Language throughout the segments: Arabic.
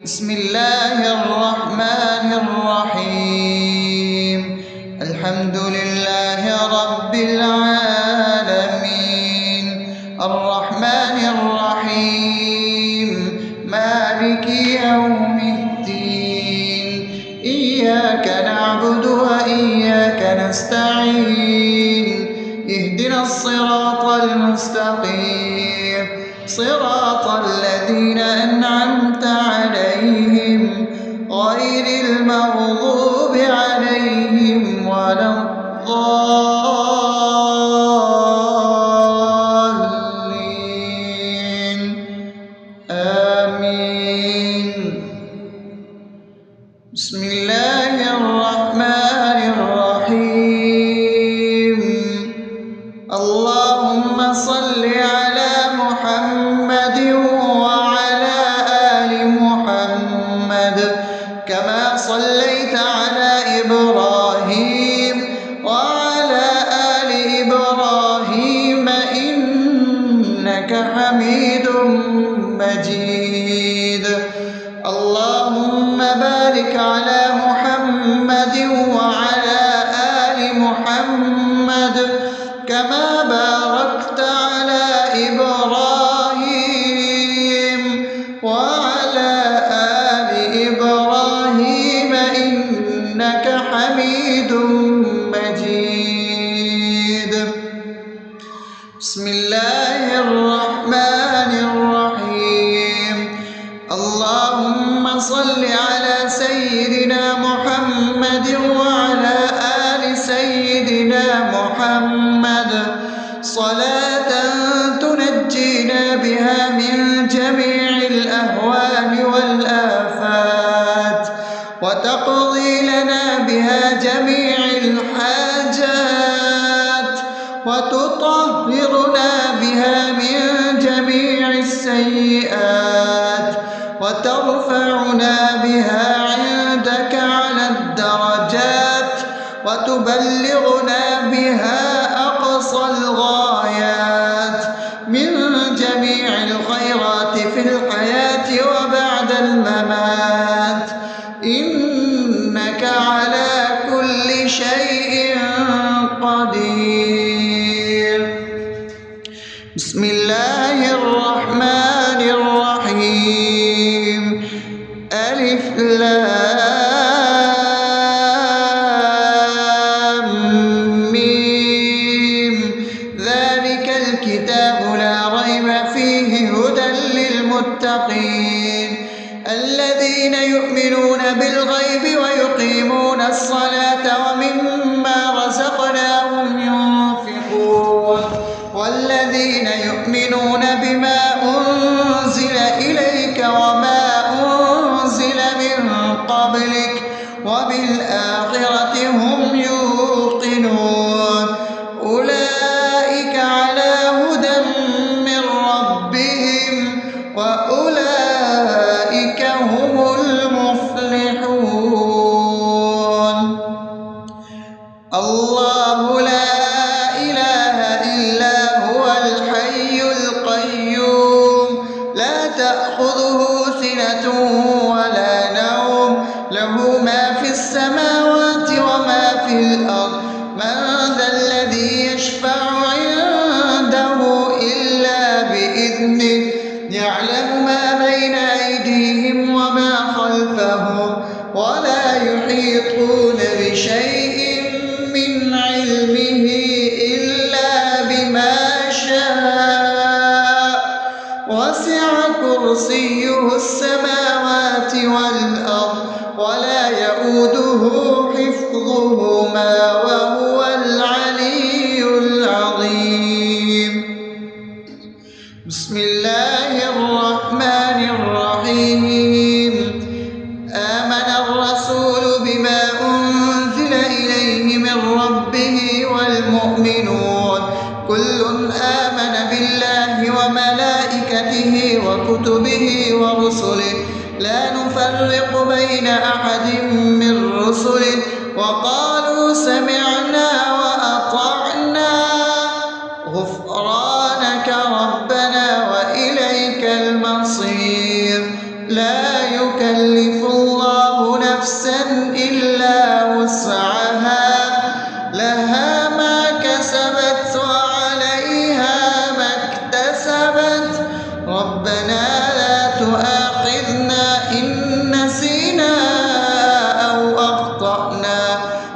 بسم الله الرحمن الرحيم. الحمد لله رب العالمين، الرحمن الرحيم، مالك يوم الدين. إياك نعبد وإياك نستعين، اهدنا الصراط المستقيم، صراط الذين أنعمت عليهم غير المغضوب عليهم ولا الضالين. آمين. بسم الله الرحمن الرحيم. اللهم صل على محمد وعلى آل محمد كما صليت على إبراهيم وعلى آل إبراهيم إنك حميد مجيد. اللهم بارك على محمد وعلى آل محمد كما باركت على إبراهيم وعلى آل إبراهيم إنك حميد مجيد. بسم الله الرحمن الرحيم. اللهم صل على سيدنا محمد وعلى آل سيدنا محمد صلاة تنجينا بها من جميع الأهوال والآفات، وتقضي لنا بها جميع الحاجات، وتطهرنا بها من جميع السيئات، وترفعنا بها عندك على الدرجات، وتبلغنا بها أقصى الغايات من جميع الخيرات في الحياة وبعد الممات، إنك على كل شيء قدير. بسم الله الرحمن الرحيم. ألف لام ميم. ذلك الكتاب لا ريب فيه هدى للمتقين الذين يؤمنون بالغيب ويقيمون الصلاة ومما رزقناهم ينفقون والذين يؤمنون بما أنزل إليك وما أنزل من قبلك وبالآخرة هم يوقنون أولئك على هدى من ربهم وأولئك هم المفلحون. الله لا إله إلا هو الحي القيوم لا تأخذه سنة ولا نوم له ما في السماوات وما في الأرض. من ذا الذي يشفع عنده إلا بإذنه يعلم ما بين أيديهم وما خلفهم ولا يحيطون بشيء من علمه إلا بما شاء وسع كرسيه السماوات والأرض ولا يؤوده حفظهما وهو العلي العظيم. بسم الله الرحمن الرحيم. آمن الرسول بما أنزل إليه من ربه والمؤمنون كل آمن بالله وملائكته وكتبه ورسله لا نفرق بين أحد من رسله وقالوا سمعنا وأطعنا غفرانك ربنا وإليك المصير. لا يكلف يكلف الله نفسا إلا وسعها لها ما كسبت وعليها ما اكتسبت ربنا لا تؤاخذنا إن نسينا أو أخطأنا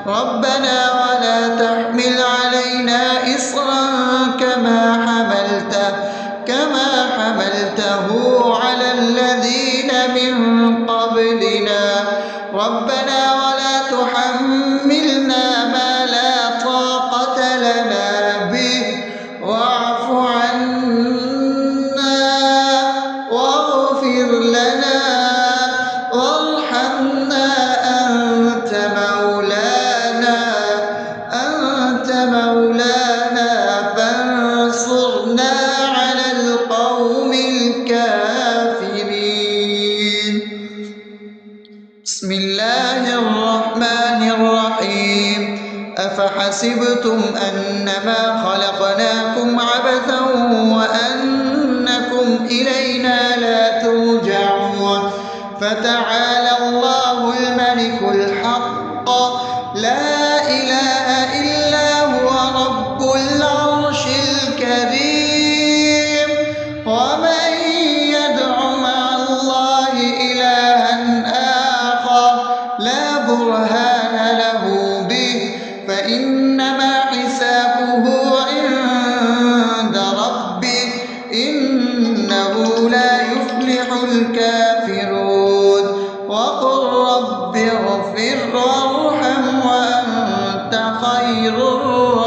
ربنا ولا تحمل علينا إصرا كما حملته على الذين من قبلنا ربنا ولا تحملنا ما لا طاقة لنا به واعف عنا واغفر لنا وارحمنا أنت مولانا فانصرنا على القوم الكافرين. بسم الله الرحمن الرحيم أفحسبتم أنما خلقناكم عبثا وأنكم إلينا لا ترجعون فتعالى الله الملك الحق لا إله إلا هو رب العرش الكريم ومن يدع مع الله إلها آخر لا برهان له به فإنما حسابه عند ربه إنه لا يفلح الكافرون وقل رب اغفر وارحم وأنت خير الراحمين.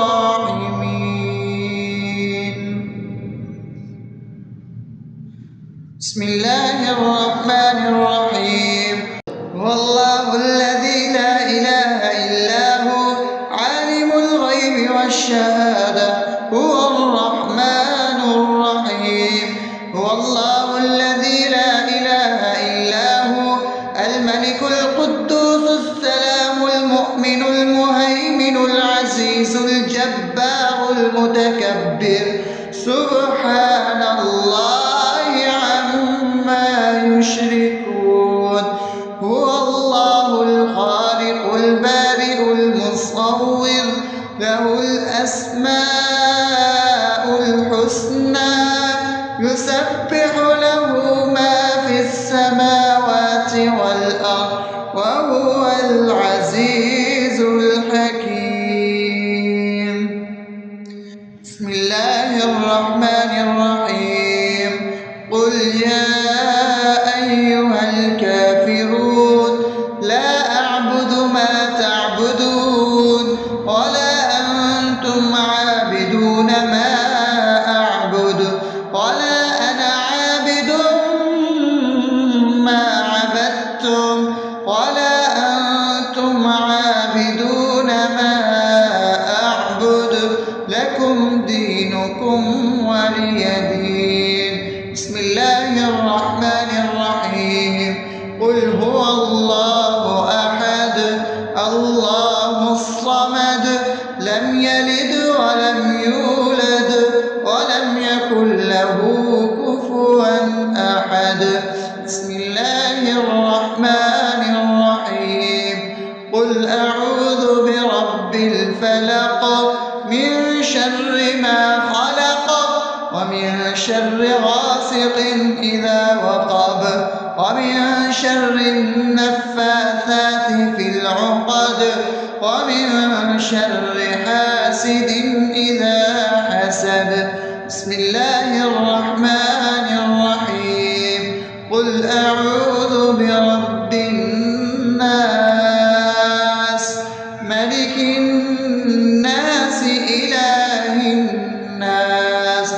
بسم الله الرحمن الرحيم هو الله الذي لا إله إلا هو عالم الغيب والشهادة هو الرحمن الرحيم هو الله الذي لا إله إلا هو الملك القدوس السلام المؤمن المهيمن العزيز الجبار المتكبر سبحان الله عما يشركون هو الله الخالق البارئ المصور له الأسماء الحسنى يسبح له ما في السماوات والأرض وهو العزيز الحكيم. بسم الله الرحمن الرحيم قل يا أيها الكافرون لا أعبد ما تعبدون ولا أنتم عابدون ما أعبد ولا أنا عابد ما عبدتم ولا أنتم عابدون ما أعبد لكم دينكم ولي دين. بسم الله الرحمن الرحيم قل هو الله أحد الله الصمد لم يلد ولم يولد ولم يكن له كفوا أحد. بسم الله الرحمن الرحيم قل أعوذ برب الفلق من شر ما خلق ومن شر غاسق إذا وقب ومن شر النفاثات في العقد ومن شر حاسد إذا حسد. بسم الله الرحمن الرحيم قل أعوذ برب الناس ملك الناس إله الناس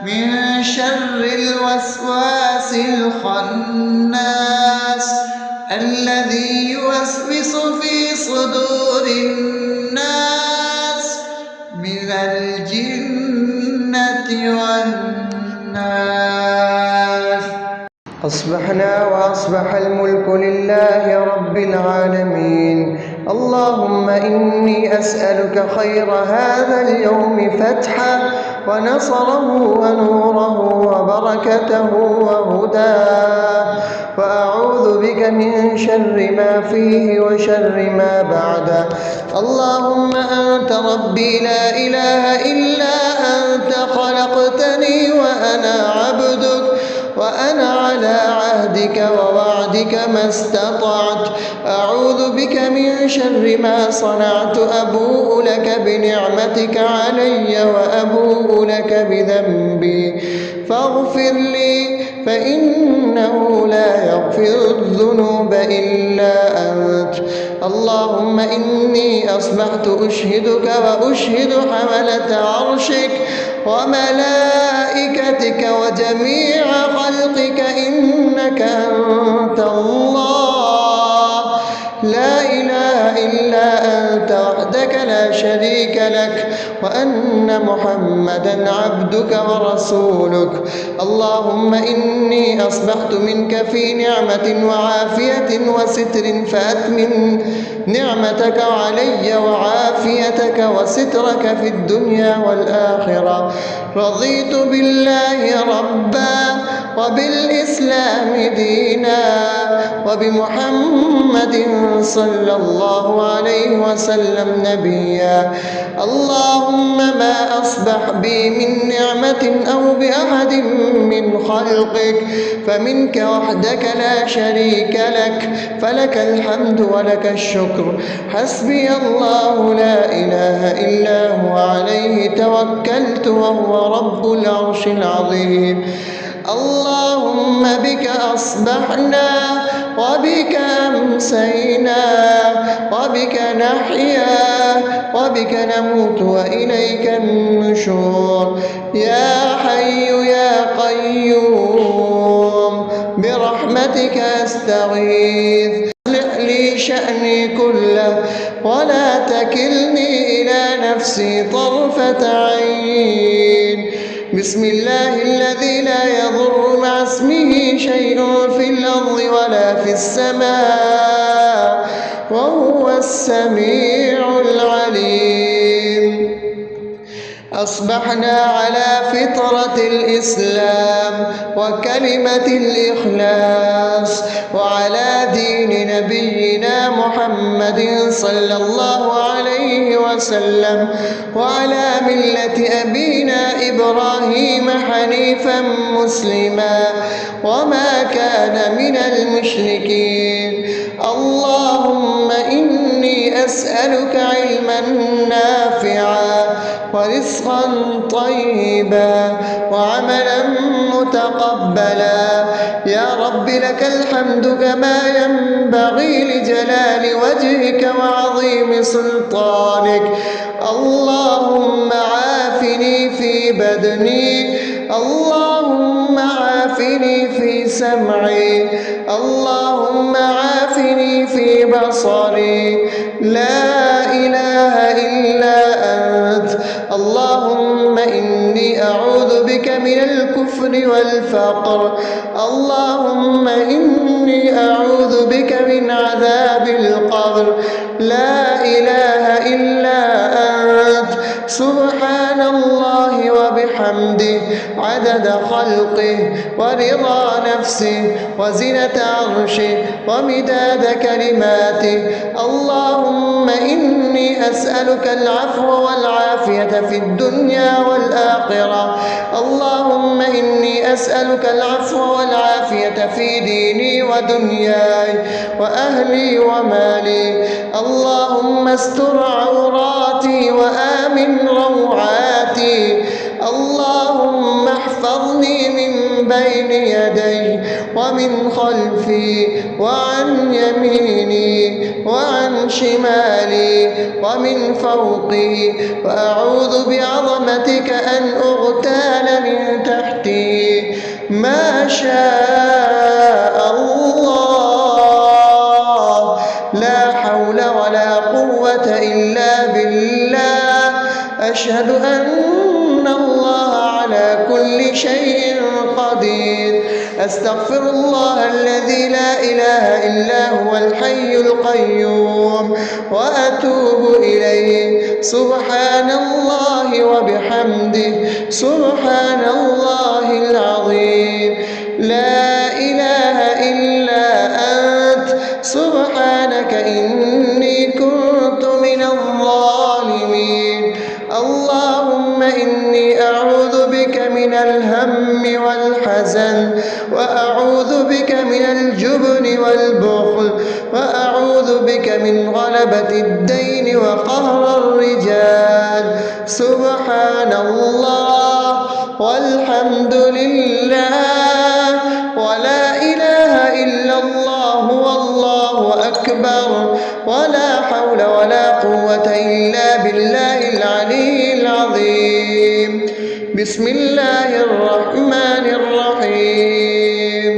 من شر الوسواس الخناس الذي يوسوس في صدور الناس من الجنة والناس. أصبحنا وأصبح الملك لله رب العالمين. اللهم إني أسألك خير هذا اليوم فتحه ونصره ونوره وبركته وهداه، وأعوذ بك من شر ما فيه وشر ما بعده. اللهم أنت ربي لا إله إلا أنت، خلقتني وأنا عبدك، وأنا على عهدك ووعدك ما استطعت. أعوذ بك من شر ما صنعت، أبوء لك بنعمتك علي وأبوء لك بذنبي، فاغفر لي فإنه لا يغفر الذنوب إلا أنت. اللهم إني أصبحت أشهدك وأشهد حملة عرشك وملائكتك وجميع خلقك إنك أنت الله، لا إله إلا أنت وحدك لا شريك لك، وأن محمدا عبدك ورسولك. اللهم إني أصبحت منك في نعمة وعافية وستر، فأتمم نعمتك علي وعافيتك وسترك في الدنيا والآخرة. رضيت بالله ربا وبالإسلام دينا وبمحمد صلى الله عليه وسلم نبيا. اللهم ما أصبح بي من نعمة أو بأحد من خلقك فمنك وحدك لا شريك لك، فلك الحمد ولك الشكر. حسبي الله لا إله إلا هو، عليه توكلت وهو رب العرش العظيم. اللهم بك أصبحنا وبك أمسينا وبك نحيا وبك نموت وإليك النشور. يا حي يا قيوم برحمتك أستغيث، أصلح لي شأني كله ولا تكلني إلى نفسي طرفة عين. بسم الله الذي لا يضر مع اسمه شيء في الأرض ولا في السماء وهو السميع العليم. أصبحنا على فطرة الإسلام وكلمة الإخلاص وعلى دين نبينا محمد صلى الله عليه وسلم وعلى ملة أبينا إبراهيم حنيفا مسلما وما كان من المشركين. اللهم إني أسألك علما نافعا ورزقا طيبا وعملا متقبلا. يا رب لك الحمد كما ينبغي لجلال وجهك وعظيم سلطانك. اللهم عافني في بدني، اللهم عافني في سمعي، اللهم عافني في بصري. لا إله إلا أنت. اللهم إني أعوذ بك من الكفر والفقر. اللهم إني أعوذ بك من عذاب القبر. لا إله إلا أنت. سبحان الله وبحمده عدد خلقه ورضا نفسه وزنة عرشه ومداد كلماته. اللهم إني أسألك العفو والعافية في الدنيا والآخرة. اللهم إني أسألك العفو والعافية في ديني ودنياي وأهلي ومالي. اللهم استر عوراتي وآمن روعاتي. اللهم احفظني من بين يدي ومن خلفي وعن يميني وعن شمالي ومن فوقي، وأعوذ بعظمتك أن أغتال من تحتي. ما شاء الله، لا حول ولا قوة إلا بالله. أشهد أن الله على كل شيء قدير. أستغفر الله الذي لا إله إلا هو الحي القيوم وأتوب إليه. سبحان الله وبحمده سبحان الله العظيم. لا إله إلا أنت سبحانك إني كنت من الظالمين. اللهم إني أعوذ بك من الهم والحزن، وأعوذ بك من الجبن والبخل، وأعوذ بك من غلبة الدين وقهر الرجال. سبحان الله والحمد لله ولا إله إلا الله والله أكبر ولا حول ولا قوة إلا بالله العلي العظيم. بسم الله الرحمن الرحيم.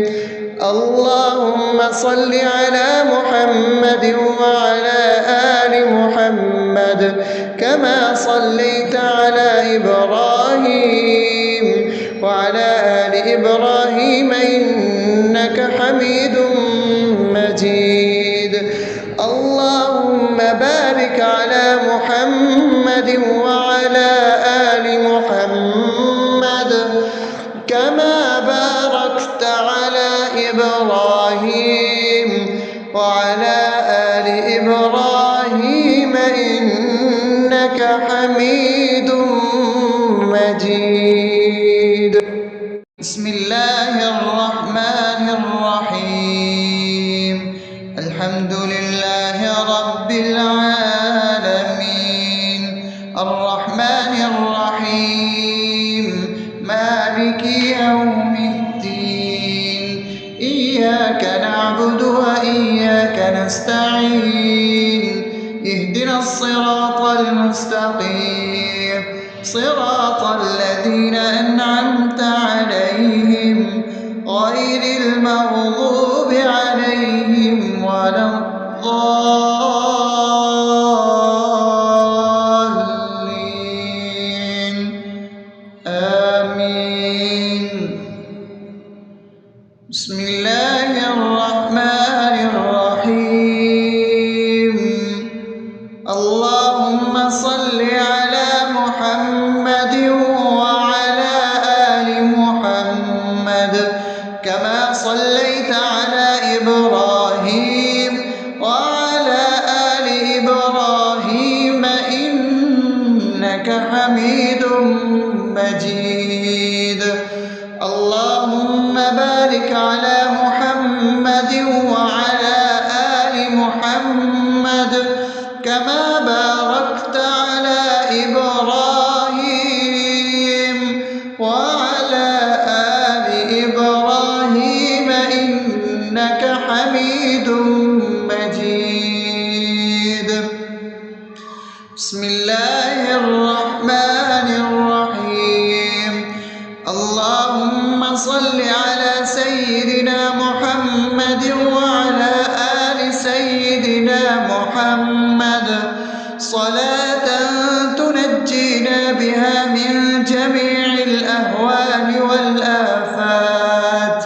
اللهم صل على محمد وعلى آل محمد كما صليت على إبراهيم وعلى آل إبراهيم إنك حميد مجيد. اللهم بارك على محمد وعلى آل محمد كما باركت على إبراهيم وعلى آل إبراهيم إنك حميد مجيد. بسم الله الرحمن الرحيم. الحمد لله رب العالمين الرحمن الرحيم مالك يوم الدين. إياك نعبد وإياك نستعين. اهدنا الصراط المستقيم صراط الذين أنعمت عليهم غير المغضوب عليهم ولا الضالين. آمين. بسم الله الرحمن الرحيم. اللهم صل على محمد وعلى آل محمد كما صليت على إبراهيم وعلى آل إبراهيم إنك حميد مجيد. اللهم بارك على محمد وعلى آل محمد كما باركت على إبراهيم وعلى آل إبراهيم إنك حميد مجيد. بسم الله الرحمن الرحيم. اللهم صل على سيدنا محمد وعلى آل سيدنا محمد صلاة تنجينا بها من جميع الأهوال والآفات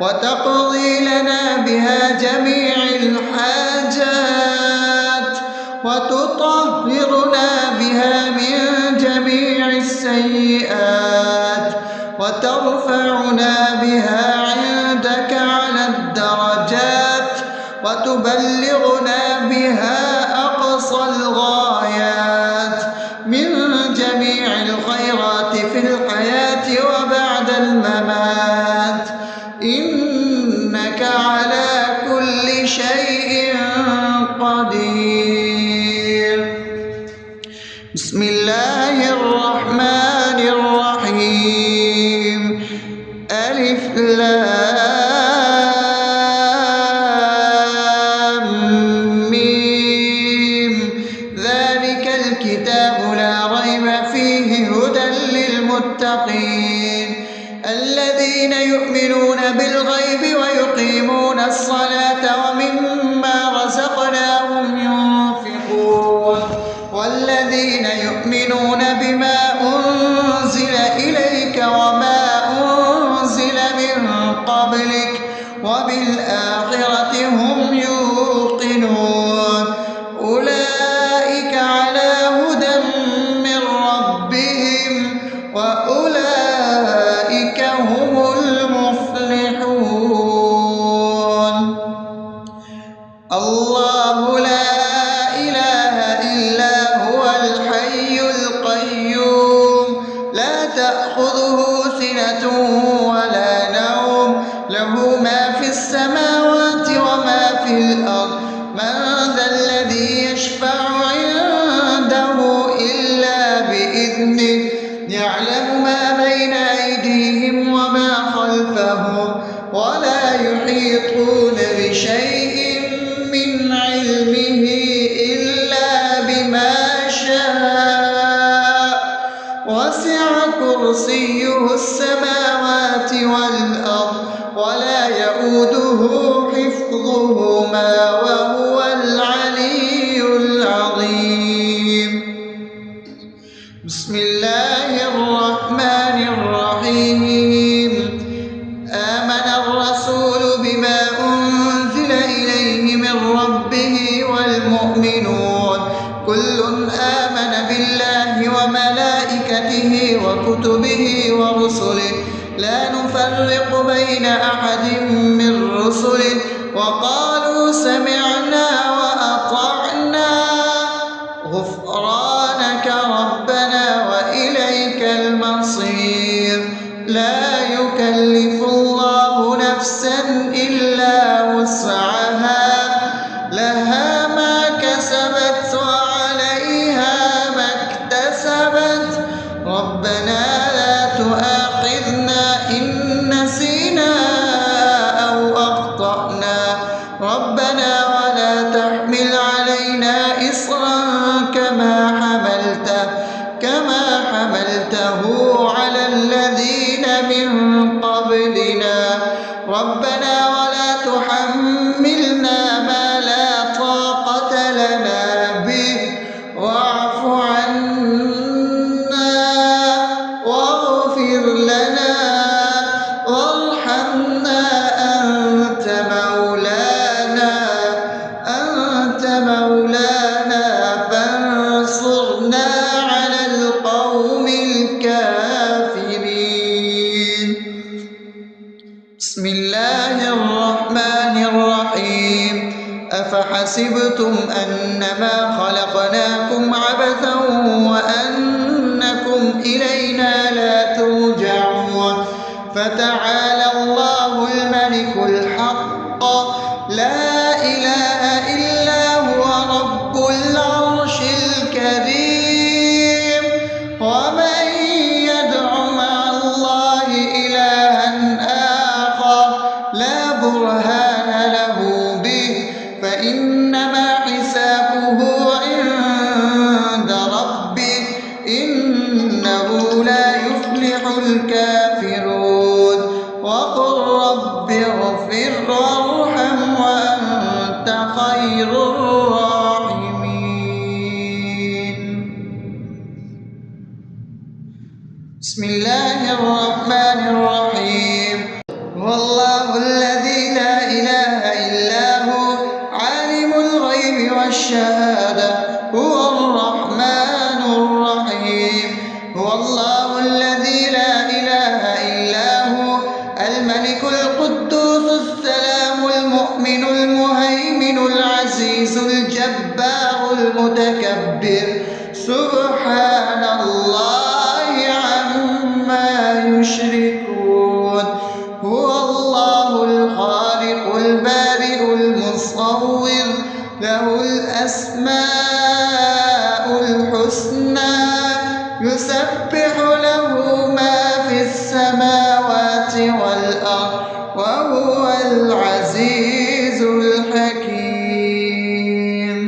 وتقضي لنا بها جميع الحاجات وتطهرنا بها من جميع السيئات وترفعنا بها عندك على الدرجات وتبلغنا بها أقصى الغايات من جميع الخيرات في الحياة وبعد الممات إنك على كل شيء قدير. بسم الله الرحمن الرحيم. ألف لام ميم. ذلك الكتاب لا ريب فيه هدى للمتقين الذين يؤمنون بالغيب ويقيمون الصلاة ومما رزقناهم ينفقون والذين يؤمنون الله لا إله إلا هو الحي القيوم لا تأخذه سنة ولا نوم له ما في السماوات وما في الأرض من ذا الذي يشفع عنده إلا بإذنه يعلم ما بين أيديهم وما خلفهم ولا يحيطون بشيء من علمه إلا بما شاء وسع كرسيه السماوات والأرض ولا يئوده حفظهما وهو العلي العظيم بسم الله الرحمن الرحيم آمن الرسول بما أنزل إليه من ربه والمؤمنون كل آمن بالله وملائكته وكتبه ورسله لا نفرق بين أحد من رسله وقالوا سمعنا وأطعنا غفرانك ربنا وإليك المصير لا يكلف الله نفسا إلا وسعها لها ما كسبت وعليها ما اكتسبت ربنا لا تؤاخذنا إن نسينا أو أخطأنا ربنا ولا تحمل علينا إصرا كما حملته على الذين من قبلنا ربنا ولا تحملنا ما لا طاقة لنا به واعف عنا واغفر لنا وارحمنا أنت مولانا فانصرنا على القوم الكافرين بسم الله الرحمن الرحيم أفحسبتم أنما خلقناكم عبثا وأنكم إلينا لا ترجعون فتعالى الله الملك الحق لا إله إلا هو رب العرش الكريم ومن يدع مع الله إلها آخر لا برهان له به فإنما حسابه عند ربه إنه لا يفلح الكافرون وقل رب اغفر وارحم وأنت خير الراحمين بسم الله الرحمن الرحيم هو الله الذي لا إله إلا هو عالم الغيب والشهادة هو الرحمن الرحيم هو الله الذي لا إله إلا هو الملك القدوس السلام المؤمن المهيمن العزيز الجبار المتكبر سبحان الله عما يشركون هو الله الخالق البارئ المصور له الأسماء الحسنى يسبح له ما في السماوات والأرض وهو العزيز الحكيم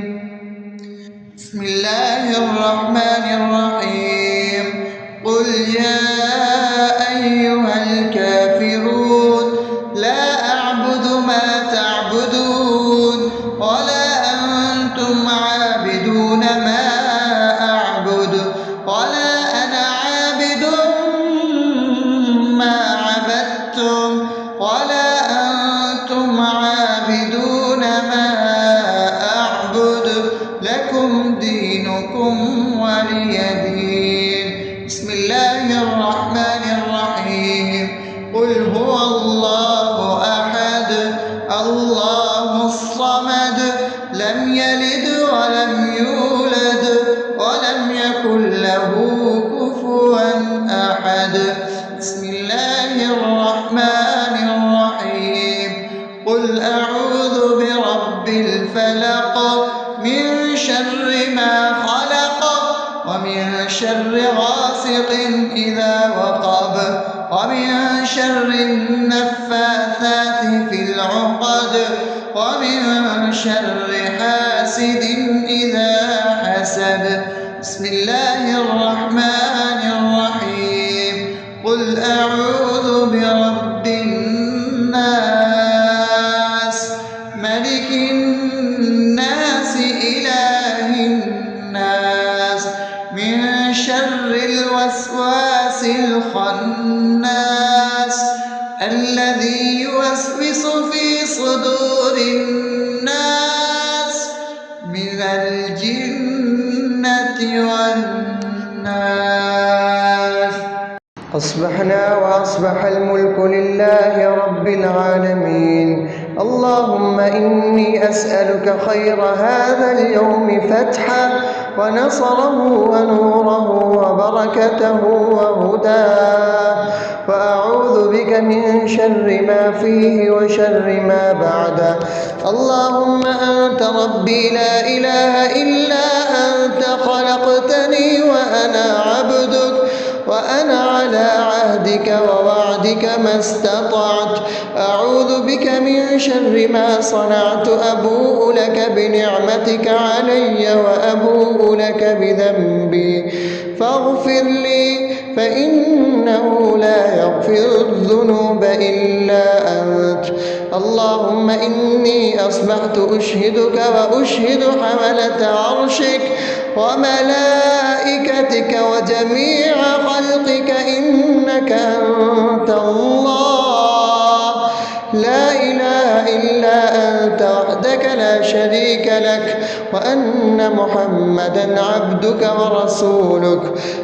بسم الله الرحمن الرحيم قل يا أيها الكافرون لا أعبد ما تعبدون ولا أنتم عابدون ما أعبد ولا أنا عابد لم يلد ولم يولد ولم يكن له كفوا أحد. بسم الله الرحمن الرحيم. قل أعوذ برب الفلق من شر ما خلق ومن شر غاسق إذا وقب ومن شر النفاثات في العقد ومن شر حاسد إذا حسد. بسم الله الرحمن الرحيم. قل أعوذ برب الناس ملك الناس إله الناس من شر الوسواس الخناس الذي يوسوس في صدور الناس من الجنة والناس. أصبحنا وأصبح الملك لله رب العالمين. اللهم إني أسألك خير هذا اليوم فتحه ونصره ونوره وبركته وهداه، وأعوذ بك من شر ما فيه وشر ما بعده. اللهم أنت ربي لا إله إلا أنت، خلقتني وأنا عبدك وأنا على عهدك ووعدك ما استطعت. أعوذ بك من شر ما صنعت. أبوء لك بنعمتك علي وأبوء لك بذنبي فاغفر لي، فإنه لا يغفر الذنوب إلا أنت. اللهم إني أصبحت أشهدك وأشهد حملة عرشك وملائكتك وجميع خلقك إنك أنت الله لا إله إلا أنت وحدك لا شريك لك، وأن محمدا عبدك ورسولك.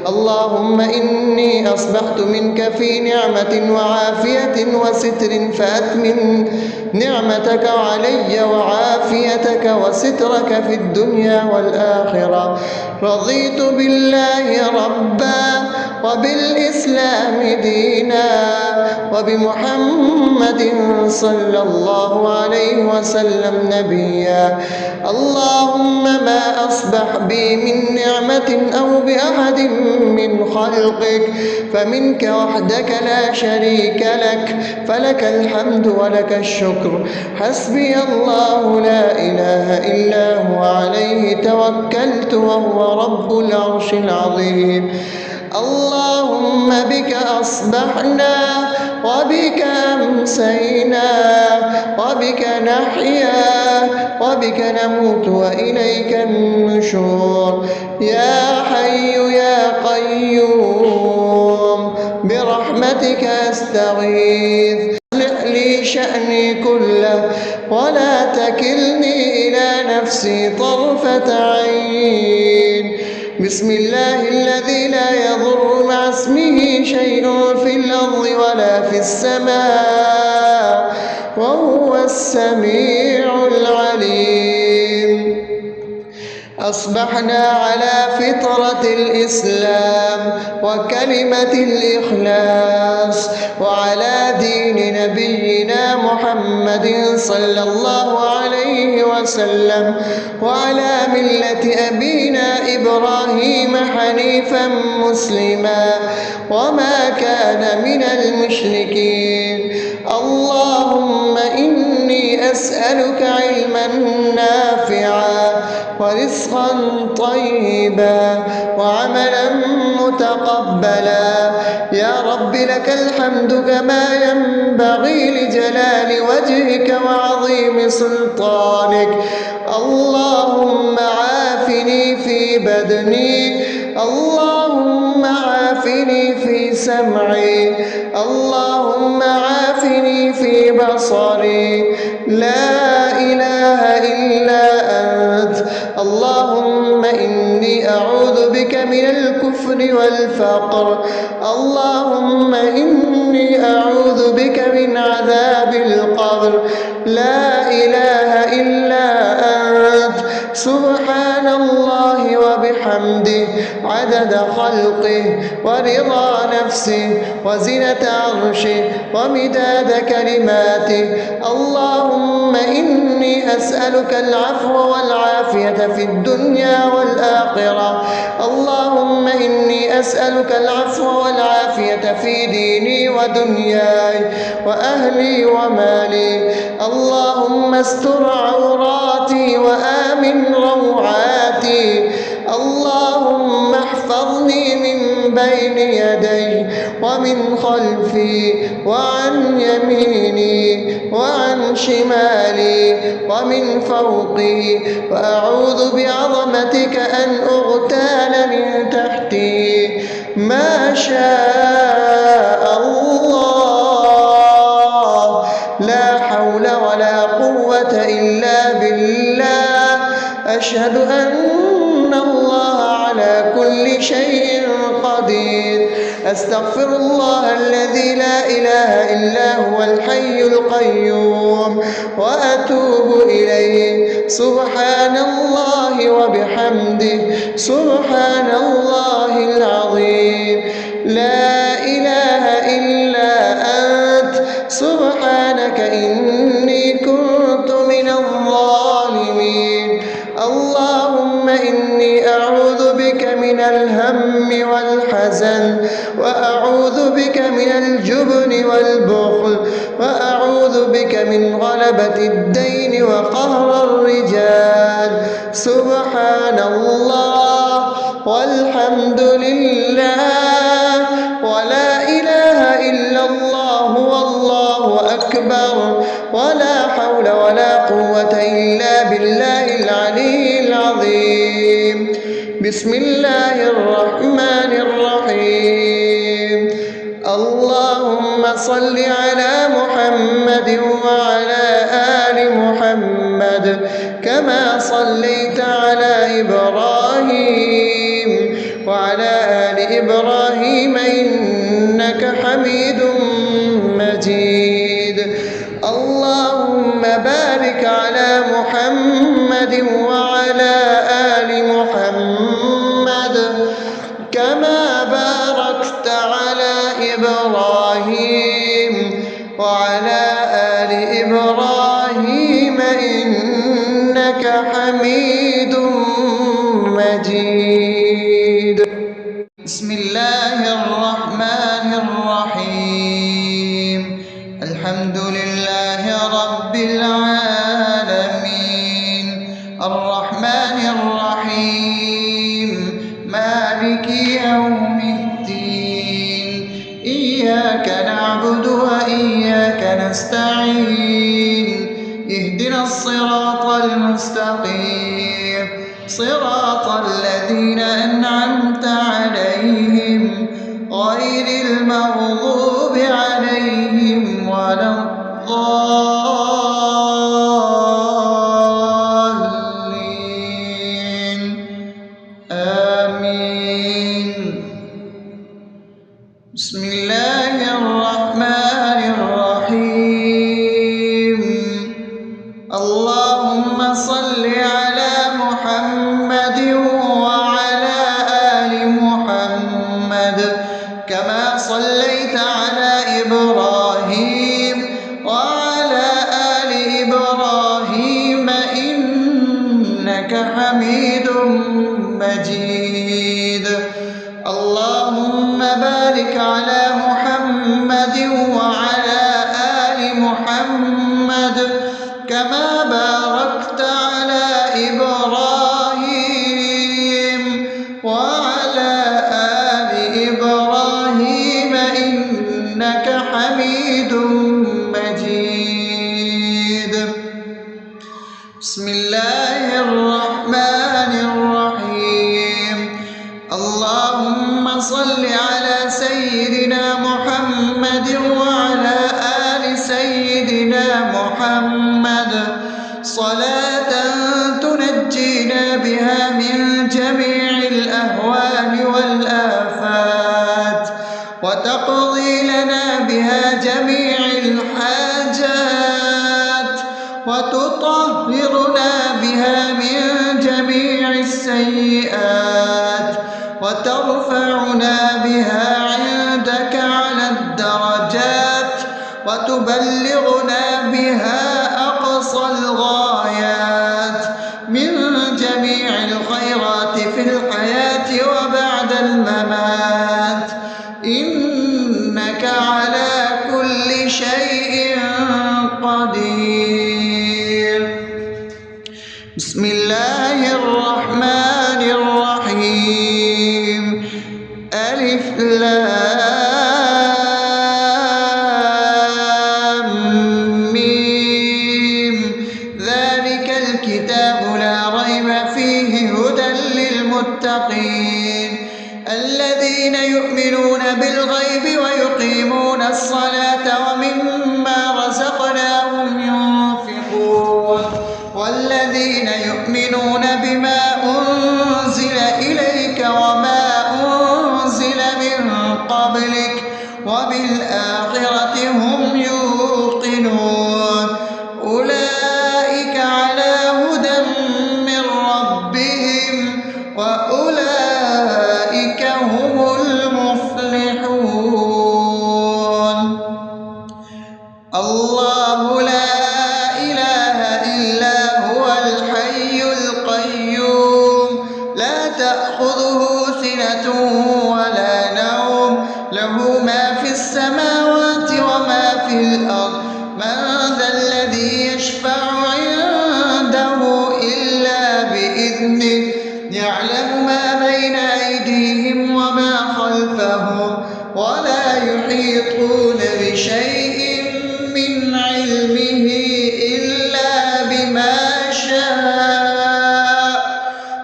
اللهم إني أصبحت منك في نعمة وعافية وستر، فأتمم نعمتك علي وعافيتك وسترك في الدنيا والآخرة. رضيت بالله ربا وبالإسلام دينا وبمحمد صلى الله عليه وسلم نبيا. اللهم ما أصبح بي من نعمة أو بأحد من خلقك فمنك وحدك لا شريك لك، فلك الحمد ولك الشكر. حسبي الله لا إله إلا هو عليه توكلت وهو رب العرش العظيم. اللهم بك أصبحنا وبك أمسينا وبك نحيا وبك نموت وإليك النشور. يا حي يا قيوم برحمتك أستغيث. أصلح لي شأني كله ولا تكلني إلى نفسي طرفة عين. بسم الله الذي لا يضر مع اسمه شيء في الأرض ولا في السماء وهو السميع العليم. أصبحنا على فطرة الإسلام وكلمة الإخلاص وعلى دين نبينا محمد صلى الله عليه وسلم وعلى ملة أبينا إبراهيم حنيفا مسلما وما كان من المشركين. اللهم إني أسألك علما نافعا ورزقا طيبا وعملا متقبلا. يا رب لك الحمد كما ينبغي لجلال وجهك وعظيم سلطانك. اللهم عافني في بدني، اللهم عافني في سمعي، اللهم عافني في بصري. لا إله إلا أنت. اللهم إني أعوذ بك من الكفر والفقر. اللهم إني أعوذ بك من عذاب القبر. لا إله إلا أنت. وبحمده عدد خلقه ورضا نفسه وزنة عرشه ومداد كلماته. اللهم إني أسألك العفو والعافية في الدنيا والآخرة. اللهم إني أسألك العفو والعافية في ديني ودنياي وأهلي ومالي. اللهم استر عوراتي وآمن روعاتي. اللهم احفظني من بين يدي ومن خلفي وعن يميني وعن شمالي ومن فوقي، وأعوذ بعظمتك أن أغتال من تحتي. ما شاء الله، لا حول ولا قوة إلا بالله. أشهد أن الله على كل شيء قدير. أستغفر الله الذي لا إله إلا هو الحي القيوم وأتوب إليه. سبحان الله وبحمده، سبحان الله العظيم. لا إله إلا أنت، سبحانك إني كنت من الظالمين. اللهم إني أعوذ بك من الهم والحزن، وأعوذ بك من الجبن والبخل، وأعوذ بك من غلبة الدين وقهر الرجال. سبحان الله والحمد لله ولا إله إلا الله والله أكبر، ولا حول ولا قوة إلا بالله العلي العظيم. بسم الله الرحمن الرحيم. اللهم صل على محمد وعلى آل محمد كما صليت على إبراهيم وعلى آل إبراهيم إنك حميد مجيد. اللهم بارك على محمد وعلى آل محمد كما باركت على إبراهيم وعلى آل إبراهيم إنك حميد مجيد. بسم الله الرحمن الرحيم. الحمد لله رب العالمين، الرحمن الرحيم، مالك يوم الدين. إياك نعبد وإياك نستعين. اهدنا الصراط المستقيم، صراط الذين أنعمت عليهم غير المغضوب عليهم ولا الضالين. آمين. بسم الله الرحمن الرحيم. اللهم صل على محمد وعلى آل محمد كما صليت على إبراهيم وعلى آل إبراهيم إنك حميد مجيد. اللهم بارك على محمد وعلى آل محمد كما باركت على إبراهيم وعلى آل إبراهيم إنك حميد مجيد. بسم الله الرحمن الرحيم. اللهم صل على سيدنا محمد وعلى آل سيدنا محمد صلاة تنجينا بها من جميع الأهوال والآفات، وتقضي لنا بها جميع الحاجات، وتطهرنا بها من جميع السيئات. بسم الله الرحمن الرحيم ألف لام ميم ذلك الكتاب لا ريب فيه هدى للمتقين الذين يؤمنون بالغيب ويقيمون الصلاة ومما رزقناهم ينفقون والذين يؤمنون بما أنزل إليك وما أنزل من قبلك وبالآخرة هم يوقنون أولئك على هدى من ربهم وأولئك هم المفلحون الله لا إله إلا هو الحي القيوم لا تأخذه سنة ولا نوم له ما في السماوات وما في الأرض من ذا الذي يشفع عنده إلا بإذنه يعلم ما بين أيديهم وما خلفهم ولا يحيطون بشيء من علمه إلا بما شاء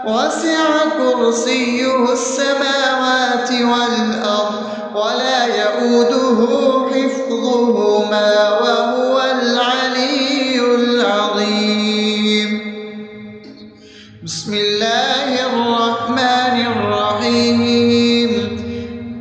وسع كرسيه السماوات والأرض ولا يؤوده حفظهما وهو العلي العظيم بسم الله الرحمن الرحيم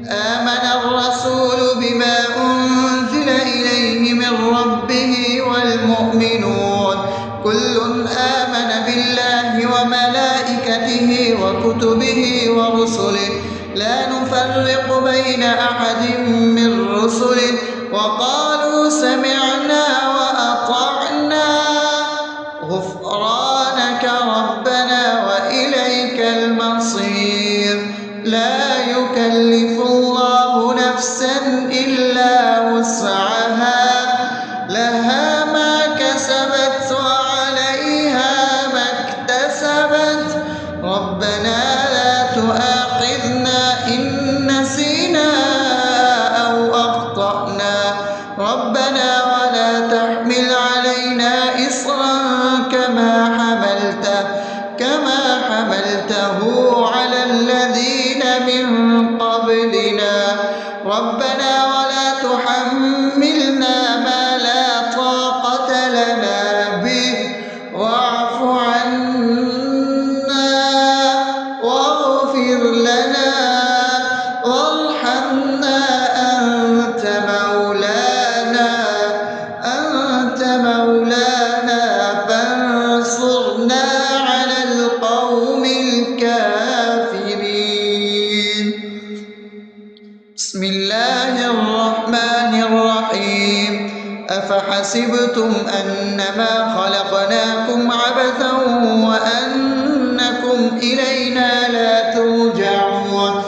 آمن الرسول بما أنزل إليه من ربه والمؤمنون كل آمن بالله وملائكته وكتبه ورسله لا نفرق بين أحد من رسله وقالوا سمعنا وأطعنا غفرانك ربنا وإليك المصير لا يكلف الله نفسا إلا وسعها لها ما كسبت وعليها ما اكتسبت ربنا لا تؤاخذنا إن نسينا أو أخطأنا ربنا ولا تحمل علينا إصرا كما حملته على الذين من قبلنا ربنا ولا تحملنا ما لا طاقة لنا به واعف عنا واغفر لنا وارحمنا أنت مولانا فانصرنا على القوم الكافرين بسم الله الرحمن الرحيم أفحسبتم أنما خلقناكم عبثا وأنكم إلينا لا ترجعون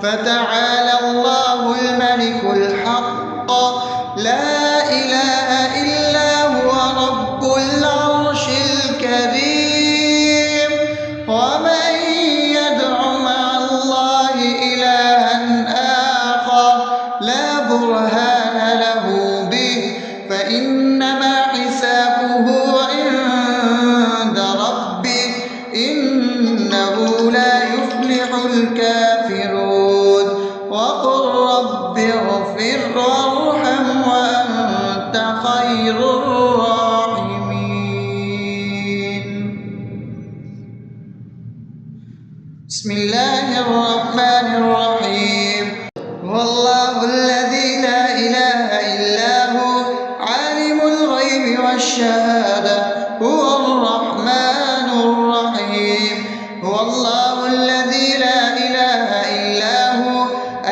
فتعالى الله الملك الحق لا إله إلا هو رب العرش الكريم ومن يدع مع الله إلها آخر لا برهان له به فإنما حسابه عند ربه إنه لا يفلح الكافرون وقل رب اغفر وارحم وأنت خير الراحمين بسم الله الرحمن الرحيم هو الله الذي لا إله إلا هو عالم الغيب والشهادة هو الرحمن الرحيم هو الله الذي لا إله إلا هو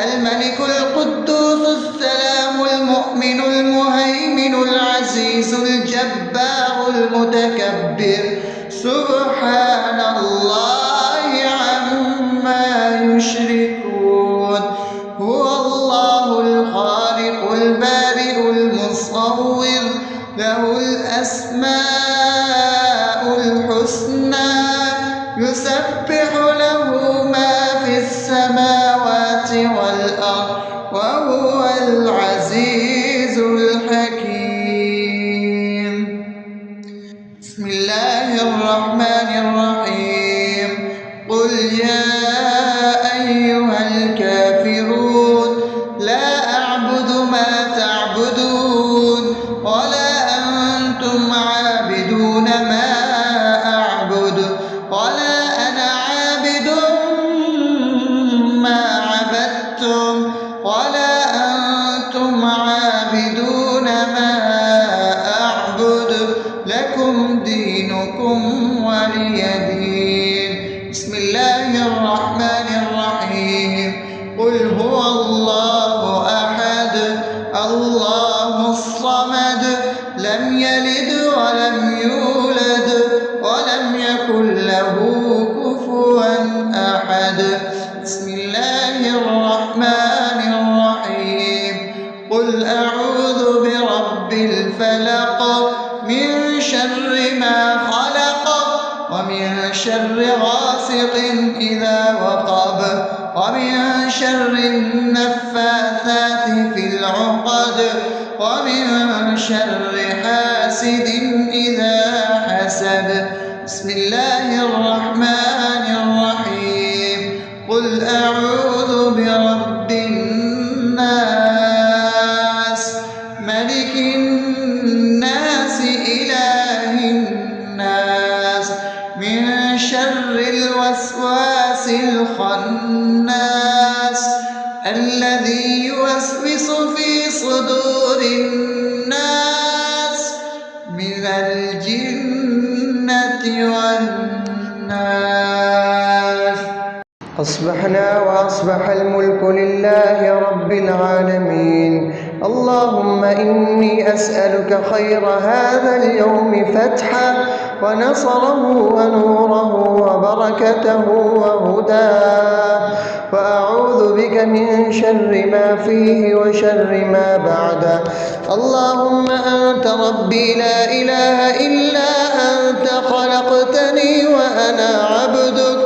الملك القدوس السلام المؤمن المهيمن العزيز الجبار المتكبر سبحان الله عما يشركون هو الله الخالق البارئ المصور له الأسماء الحسنى يسبح له ما في السماوات والأرض وهو العزيز الحكيم. بسم الله الرحمن الرحيم. قل يا أيها الكافرون لا أعبد ما تعبدون ولا أنتم عابدون ما أعبد ولا أنا عابد ما عبدتم ولا أنتم عابدون ما أعبد لكم دينكم ولي دين. بسم الله الرحمن الرحيم. قل هو الله أحد الله الصمد لم يلد ولم يولد ولم يكن له كفوا أحد. بسم الله الرحمن الرحيم. قل أعوذ برب الفلق من شر ما خلق ومن شر غاسق إذا وقب ومن شر النفاثات في العقد ومن شر حاسد إذا حسد. بسم الله الرحمن الرحيم. قل أعوذ برب الناس ملك الناس إله الناس من شر الوسواس الخناس الذي يوسوس في صدور الناس من الجنة والناس. أصبحنا وأصبح الملك لله رب العالمين. اللهم إني أسألك خير هذا اليوم فتحه ونصره ونوره وبركته وهداه، وأعوذ بك من شر ما فيه وشر ما بعده. اللهم أنت ربي لا إله إلا أنت خلقتني وأنا عبدك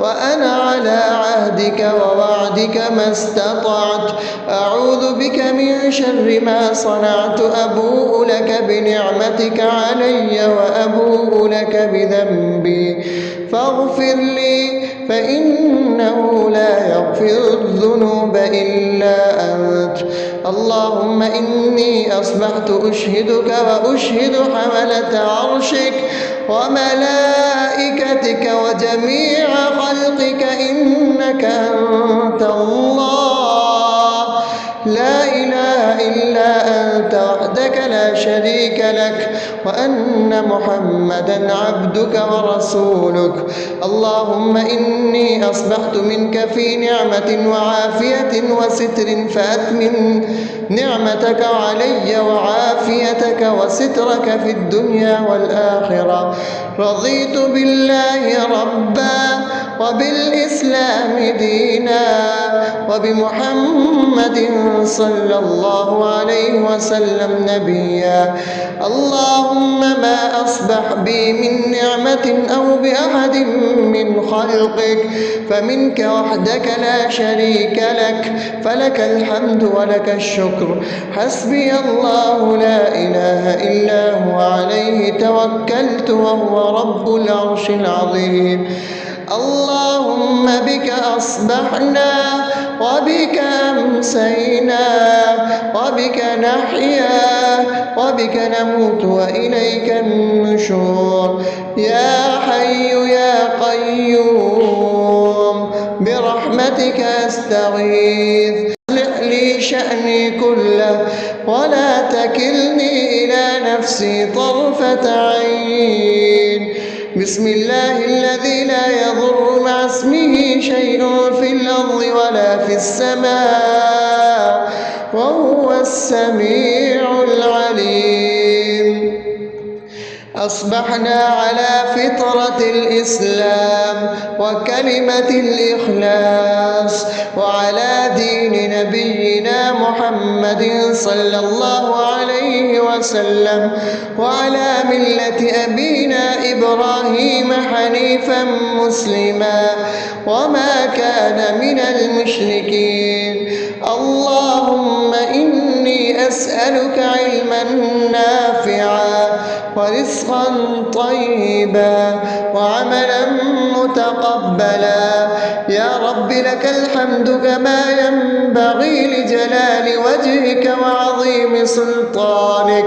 وأنا على عهدك ووعدك ما استطعت. أعوذ بك من شر ما صنعت. أبوء لك بنعمتك علي وأبوء لك بذنبي فاغفر لي فإنه لا يغفر الذنوب إلا أنت. اللهم إني أصبحت أشهدك وأشهد حملة عرشك وملائكتك وجميع خلقك إنك أنت الله لا إله إلا أنت وحدك لا شريك لك، وأن محمدا عبدك ورسولك. اللهم إني أصبحت منك في نعمة وعافية وستر فأتمن نعمتك علي وعافيتك وسترك في الدنيا والآخرة. رضيت بالله ربا وبالإسلام دينا وبمحمد صلى الله عليه وسلم نبيا. اللهم ما أصبح بي من نعمة أو بأحد من خلقك فمنك وحدك لا شريك لك، فلك الحمد ولك الشكر. حسبي الله لا إله إلا هو عليه توكلت وهو رب العرش العظيم. اللهم بك أصبحنا وبك أمسينا وبك نحيا وبك نموت وإليك النشور. يا حي يا قيوم برحمتك أستغيث. أصلح لي شأني كله ولا تكلني إلى نفسي طرفة عين. بسم الله الذي لا يضر مع اسمه شيء في الأرض ولا في السماء وهو السميع العليم. أصبحنا على فطرة الإسلام وكلمة الإخلاص وعلى دين نبينا محمد صلى الله عليه وسلم وعلى ملة أبينا إبراهيم حنيفا مسلما وما كان من المشركين. اللهم إني أسألك علما نافعا ورزقا طيبا وعملا متقبلا. يا رب لك الحمد كما ينبغي لجلال وجهك وعظيم سلطانك.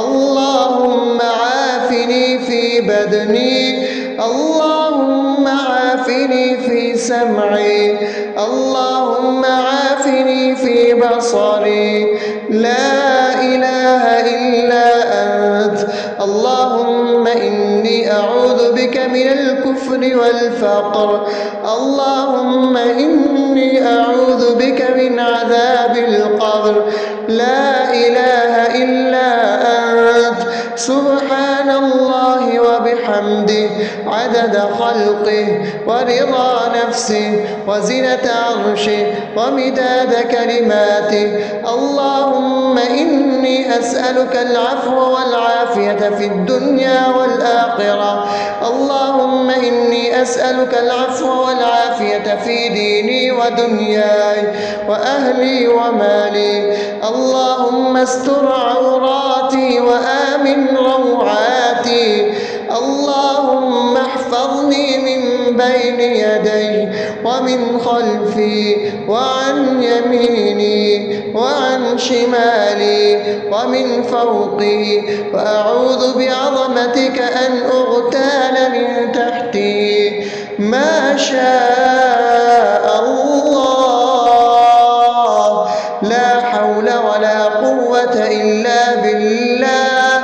اللهم عافني في بدني، اللهم عافني في سمعي، اللهم عافني في بصري. لا إله إلا أنت. اللهم إني أعوذ بك من الكفر والفقر. اللهم إني أعوذ بك من عذاب القبر. لا إله إلا أنت. سبحان الله وبحمده عدد خلقه ورضا نفسه وزنة عرشه ومداد كلماته. اللهم إني أسألك العفو والعافية في الدنيا والآخرة. اللهم إني أسألك العفو والعافية في ديني ودنياي وأهلي ومالي. اللهم استر عوراتي وآمن روعاتي. اللهم احفظني من بين يدي ومن خلفي وعن يميني وعن شمالي ومن فوقي، وأعوذ بعظمتك أن أغتال من تحتي. ما شاء الله، لا حول ولا قوة إلا بالله.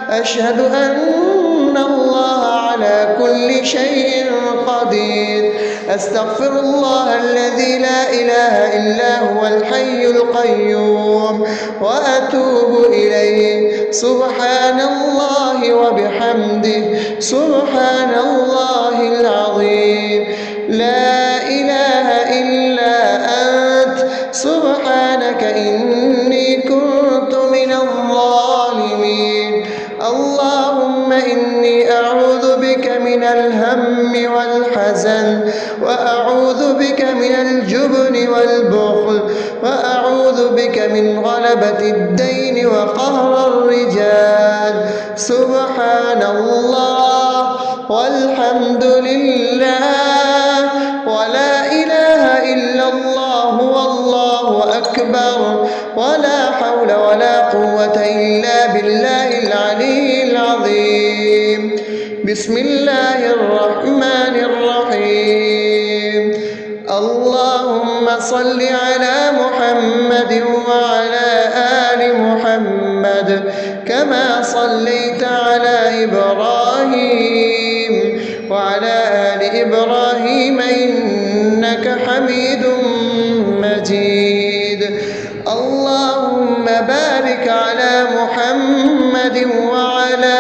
أشهد أن الله على كل شيء قدير. أستغفر الله الذي لا إله إلا هو الحي القيوم وأتوب إليه. سبحان الله وبحمده سبحان الله العظيم. لا إله إلا أنت. سبحانك إني كنت من الظالمين. اللهم إني أعوذ بك من الهم والحزن، وأعوذ بك من الجبن والبخل، وأعوذ بك من غلبة الدين وقهر الرجال. سبحان الله والحمد لله ولا إله إلا الله والله أكبر ولا حول ولا قوة إلا بالله العلي العظيم. بسم الله الرحمن الرحيم. اللهم صل على محمد وعلى آل محمد كما صليت على إبراهيم وعلى آل إبراهيم إنك حميد مجيد. اللهم بارك على محمد وعلى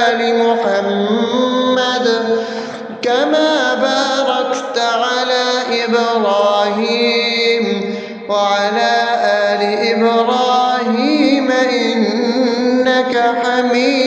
آل محمد كما باركت على إبراهيم وعلى آل إبراهيم إنك حميد